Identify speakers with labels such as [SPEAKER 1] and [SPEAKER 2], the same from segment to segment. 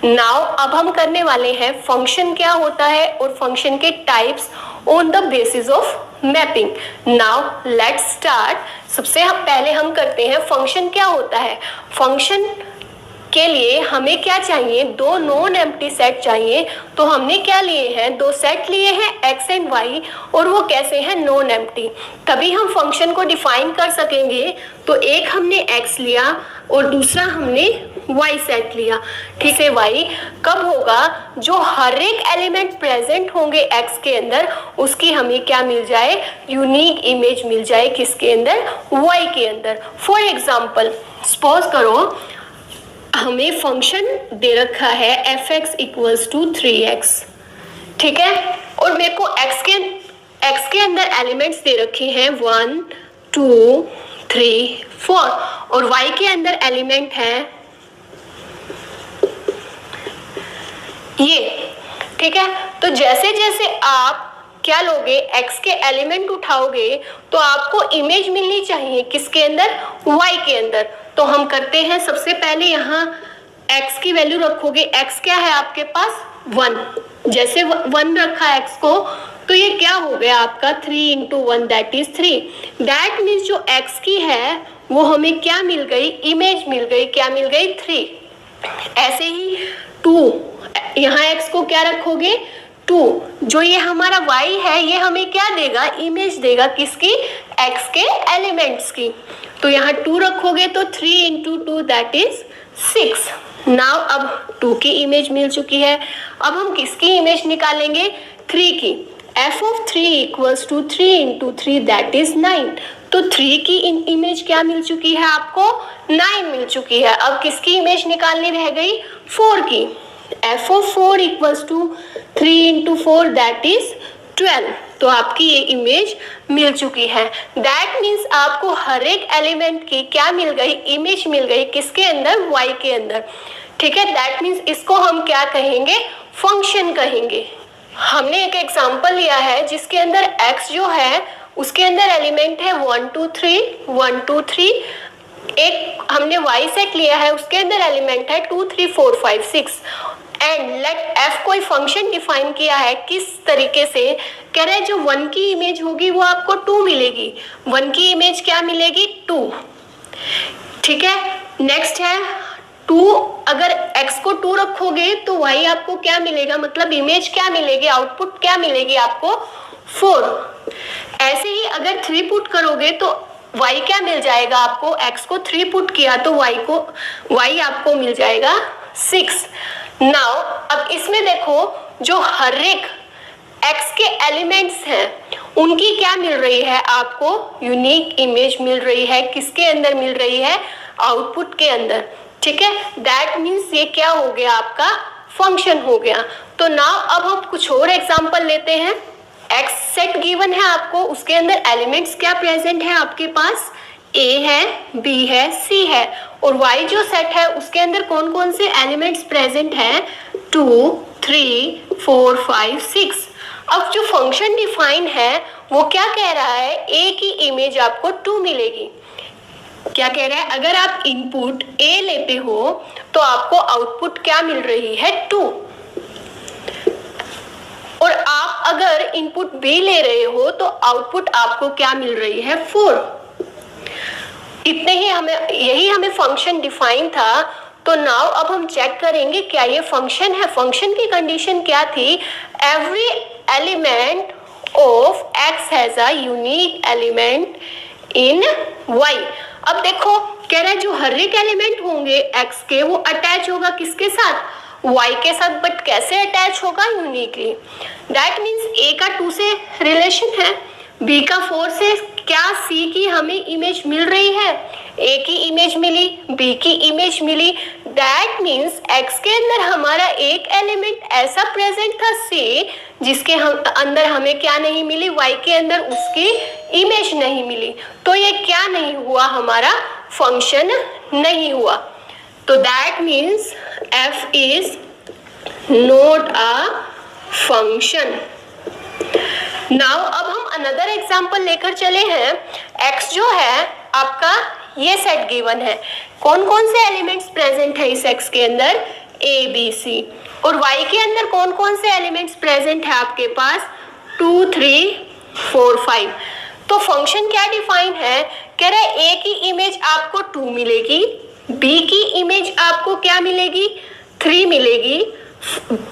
[SPEAKER 1] Now अब हम करने वाले हैं फंक्शन क्या होता है और फंक्शन के types on the basis of mapping. Now let's start. सबसे पहले हम करते हैं फंक्शन क्या होता है। फंक्शन के लिए हमें क्या चाहिए, दो नॉन एम्प्टी सेट चाहिए। तो हमने क्या लिए हैं, दो सेट लिए हैं x एंड y, और वो कैसे हैं, नॉन एम्प्टी। तभी हम फंक्शन को डिफाइन कर सकेंगे। तो एक हमने x लिया और दूसरा हमने y सेट लिया। ठीक है, y कब होगा, जो हर एक एलिमेंट प्रेजेंट होंगे x के अंदर उसकी हमें क्या मिल जाए, यूनिक इमेज मिल जाए, किसके अंदर, y के अंदर। फॉर एग्जाम्पल सपोज करो हमें फंक्शन दे रखा है f(x = 3x), ठीक है, और मेरे को x के अंदर एलिमेंट्स दे रखे हैं 1 2 3 4 और y के अंदर एलिमेंट है ये। ठीक है, तो जैसे जैसे आप क्या लोगे, x के एलिमेंट उठाओगे तो आपको इमेज मिलनी चाहिए किसके अंदर, y के अंदर। तो हम करते हैं, सबसे पहले यहाँ x की वैल्यू रखोगे। x क्या है आपके पास, 1। जैसे 1 रखा x को तो ये क्या हो गया आपका 3 × 1 दैट इज 3। दैट मीन्स जो x की है वो हमें क्या मिल गई, इमेज मिल गई, क्या मिल गई, 3। ऐसे ही 2, यहाँ x को क्या रखोगे, 2। जो ये हमारा y है ये हमें क्या देगा, इमेज देगा किसकी, x के एलिमेंट्स की। तो यहाँ 2 रखोगे तो 3 × 2 दैट इज 6। नाउ अब 2 की इमेज मिल चुकी है। अब हम किसकी इमेज निकालेंगे, 3 की। f(3 = 3 × 3 that is 9। तो 3 की इमेज क्या मिल चुकी है आपको, 9 मिल चुकी है। अब किसकी इमेज निकालनी रह गई, 4 की। f(4 = 3 × 4 that is 12। तो आपकी ये इमेज मिल चुकी है। दैट मीन्स आपको हर एक एलिमेंट की क्या मिल गई, इमेज मिल गई, किसके अंदर, y के अंदर। ठीक है, दैट मीन्स इसको हम क्या कहेंगे, फंक्शन कहेंगे। हमने एक एग्जांपल लिया है जिसके अंदर x जो है उसके अंदर एलिमेंट है 1 2 3 1 2 3। एक हमने y सेट लिया है उसके अंदर एलिमेंट है 2 3 4 5 6। एंड लेट f कोई फंक्शन डिफाइन किया है किस तरीके से, कह रहे हैं जो 1 की इमेज होगी वो आपको 2 मिलेगी। 1 की इमेज क्या मिलेगी, 2। ठीक है, नेक्स्ट है 2। अगर x को 2 रखोगे तो y आपको क्या मिलेगा, मतलब इमेज क्या मिलेगी, आउटपुट क्या मिलेगी आपको, 4। ऐसे ही अगर 3 पुट करोगे तो y क्या मिल जाएगा आपको, x को 3 पुट किया तो y आपको मिल जाएगा 6। नाउ अब इसमें देखो जो हर एक x के एलिमेंट्स हैं उनकी क्या मिल रही है आपको, यूनिक इमेज मिल रही है, किसके अंदर मिल रही है, आउटपुट के अंदर। ठीक है, दैट मीन्स ये क्या हो गया, आपका फंक्शन हो गया। तो नाउ अब हम कुछ और एग्जांपल लेते हैं। x सेट गिवन है आपको, उसके अंदर एलिमेंट्स क्या प्रेजेंट है आपके पास, a है, b है, c है, और y जो सेट है उसके अंदर कौन कौन से एलिमेंट्स प्रेजेंट हैं, 2 3 4 5 6। अब जो फंक्शन डिफाइन है वो क्या कह रहा है, a की इमेज आपको 2 मिलेगी। क्या कह रहा है, अगर आप इनपुट a लेते हो तो आपको आउटपुट क्या मिल रही है, 2। और आप अगर इनपुट b ले रहे हो तो आउटपुट आपको क्या मिल रही है, 4। इतने ही यही हमें फंक्शन डिफाइन था। तो नाउ अब हम चेक करेंगे क्या ये फंक्शन है। फंक्शन की कंडीशन क्या थी, every element of x has a unique element in y। अब देखो कह रहा है जो हर एक एलिमेंट होंगे x के वो अटैच होगा किसके साथ, y के साथ। बट कैसे अटैच होगा, यूनिकली। दैट मीन्स a का 2 से रिलेशन है, b का 4 से, क्या c की हमें इमेज मिल रही है, a की इमेज मिली, b की इमेज मिली। दैट मीन्स x के अंदर हमारा एक एलिमेंट ऐसा प्रेजेंट था c जिसके अंदर हमें क्या नहीं मिली, y के अंदर उसकी इमेज नहीं मिली। तो ये क्या नहीं हुआ, हमारा फंक्शन नहीं हुआ। तो that means f is not a function. Now अब हम अनदर एग्जाम्पल लेकर चले हैं। x जो है आपका ये सेट गिवन है, कौन कौन से एलिमेंट्स प्रेजेंट है इस x के अंदर, ए बी सी। और y के अंदर कौन कौन से एलिमेंट्स प्रेजेंट है आपके पास? 2 3 4 5। तो फंक्शन क्या डिफाइन है? कह रहा है a की इमेज आपको 2 मिलेगी, b की इमेज आपको क्या मिलेगी? 3 मिलेगी,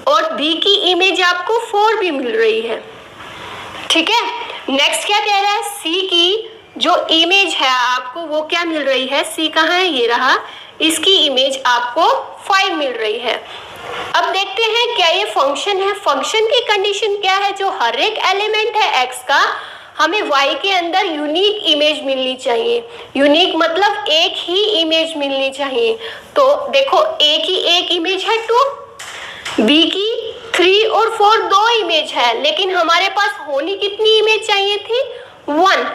[SPEAKER 1] और b की इमेज आपको 4 भी मिल रही है। ठीक है, नेक्स्ट क्या कह रहा है? c की जो इमेज है आपको वो क्या मिल रही है? c कहाँ है? ये रहा, इसकी इमेज आपको 5 मिल रही है। अब देखते हैं क्या ये फंक्शन है। फंक्शन की कंडीशन क्या है? जो हर एक एलिमेंट है x का, हमें y के अंदर यूनिक इमेज मिलनी चाहिए। यूनिक मतलब एक ही इमेज मिलनी चाहिए। तो देखो a की एक इमेज है 2, b की 3 और 4 दो इमेज है, लेकिन हमारे पास होनी कितनी इमेज चाहिए थी? 1।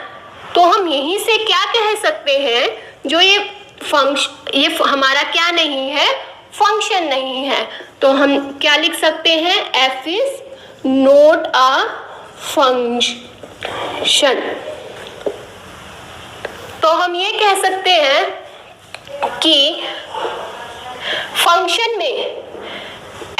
[SPEAKER 1] तो हम यहीं से क्या कह सकते हैं? जो ये फंक्शन, ये हमारा क्या नहीं है? फंक्शन नहीं है। तो हम क्या लिख सकते हैं? f is not a function. तो हम ये कह सकते हैं कि फंक्शन में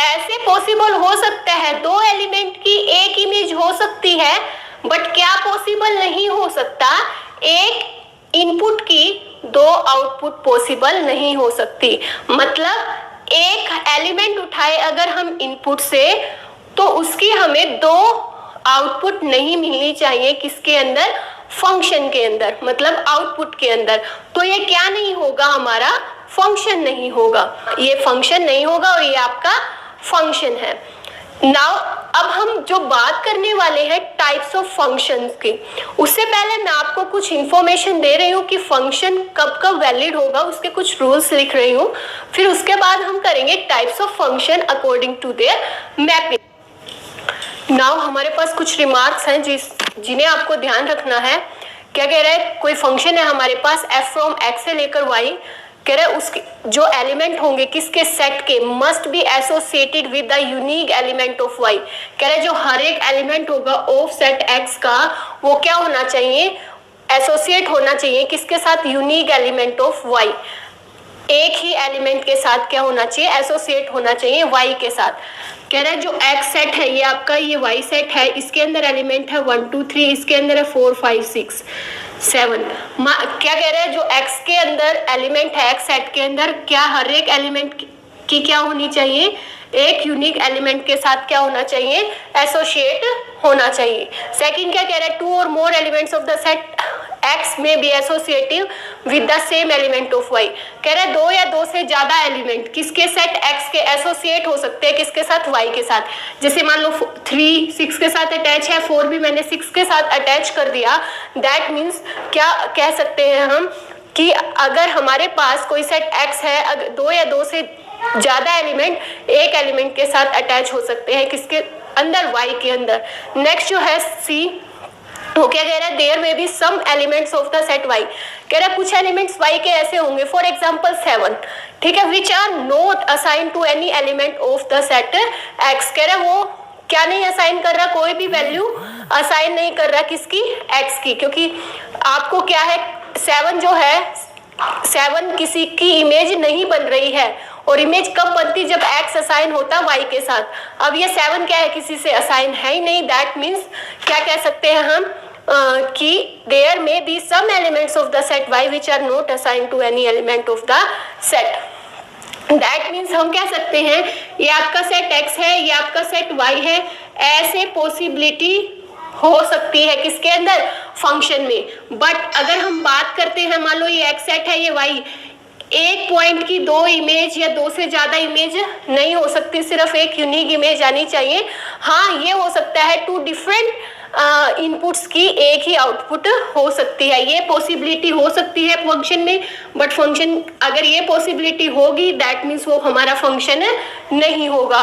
[SPEAKER 1] ऐसे पॉसिबल हो सकता है, दो एलिमेंट की एक इमेज हो सकती है, बट क्या पॉसिबल नहीं हो सकता? एक इनपुट की दो आउटपुट पॉसिबल नहीं हो सकती। मतलब एक एलिमेंट उठाए अगर हम इनपुट से, तो उसकी हमें दो आउटपुट नहीं मिलनी चाहिए। किसके अंदर? फंक्शन के अंदर, मतलब आउटपुट के अंदर। तो ये क्या नहीं होगा? हमारा फंक्शन नहीं होगा। ये फंक्शन नहीं होगा और ये आपका फंक्शन है। नाउ अब हम जो बात करने वाले हैं टाइप्स ऑफ फंक्शंस की, उससे पहले मैं आपको कुछ इंफॉर्मेशन दे रही हूँ कि फंक्शन कब कब वैलिड होगा, उसके कुछ रूल्स लिख रही हूँ। फिर उसके बाद हम करेंगे types of function according to their mapping. Now हमारे पास कुछ रिमार्क्स हैं जिन्हें आपको ध्यान रखना है। क्या कह रहा है? कोई फंक्शन है हमारे पास f फ्रॉम x से लेकर y, कह रहा है उसके जो एलिमेंट होंगे किसके? सेट के, must be associated with the unique element of y। कह रहा है जो हर एक एलिमेंट होगा ऑफ सेट x का, वो क्या होना चाहिए? एसोसिएट होना चाहिए किसके साथ? Unique element of y। एक ही एलिमेंट के साथ क्या होना चाहिए? एसोसिएट होना चाहिए y के साथ। कह रहा है जो x सेट है ये आपका, ये y सेट है, इसके अंदर एलिमेंट है 1 2 3, इसके अंदर है 4 5 6 7। क्या कह रहा है? जो x के अंदर एलिमेंट है, x सेट के अंदर, क्या हर एक एलिमेंट की क्या होनी चाहिए? एक यूनिक एलिमेंट के साथ क्या होना चाहिए? एसोसिएट होना चाहिए। सेकंड क्या कह रहा है? 2 or more elements of the set x में be associative with the same element of y। कह रहा है दो या दो से ज्यादा एलिमेंट किसके? सेट x के एसोसिएट हो सकते हैं किसके साथ? y के साथ। जैसे मान लो 3 6 के साथ अटैच है, 4 भी मैंने 6 के साथ अटैच कर दिया। दैट मीन्स क्या कह सकते हैं हम कि अगर हमारे पास कोई सेट x है, अगर दो या दो से ज्यादा एलिमेंट एक एलिमेंट के साथ अटैच हो सकते हैं किसके अंदर? y के अंदर। नेक्स्ट जो है c, वो क्या कह रहा है? There may be some elements of the set y। कह रहा है कुछ एलिमेंट्स y के ऐसे होंगे, फॉर एग्जांपल 7, ठीक है, which are not assign to any element of the set x। कह रहा है वो क्या नहीं असाइन कर रहा? कोई भी वैल्यू असाइन नहीं कर रहा किसकी? x की, क्योंकि आपको क्या है? 7 जो है, 7 किसी की इमेज नहीं बन रही है, और इमेज कब बनती? जब x असाइन होता y के साथ। अब ये 7 क्या है? किसी से असाइन है ही नहीं। दैट मीन्स क्या कह सकते हैं हम कि there may be some elements of the set y which are not assign to any element of the set. That means हम कह सकते हैं ये आपका सेट x है, ये आपका सेट y है। ऐसे पॉसिबिलिटी हो सकती है किसके अंदर? फंक्शन में। बट अगर हम बात करते हैं, मान लो ये x सेट है, ये y, एक पॉइंट की दो इमेज या दो से ज्यादा इमेज नहीं हो सकती, सिर्फ एक यूनिक इमेज आनी चाहिए। हाँ, ये हो सकता है 2 डिफरेंट इनपुट्स की एक ही आउटपुट हो सकती है, ये पॉसिबिलिटी हो सकती है फंक्शन में। बट फंक्शन अगर ये पॉसिबिलिटी होगी, दैट मीन्स वो हमारा फंक्शन नहीं होगा।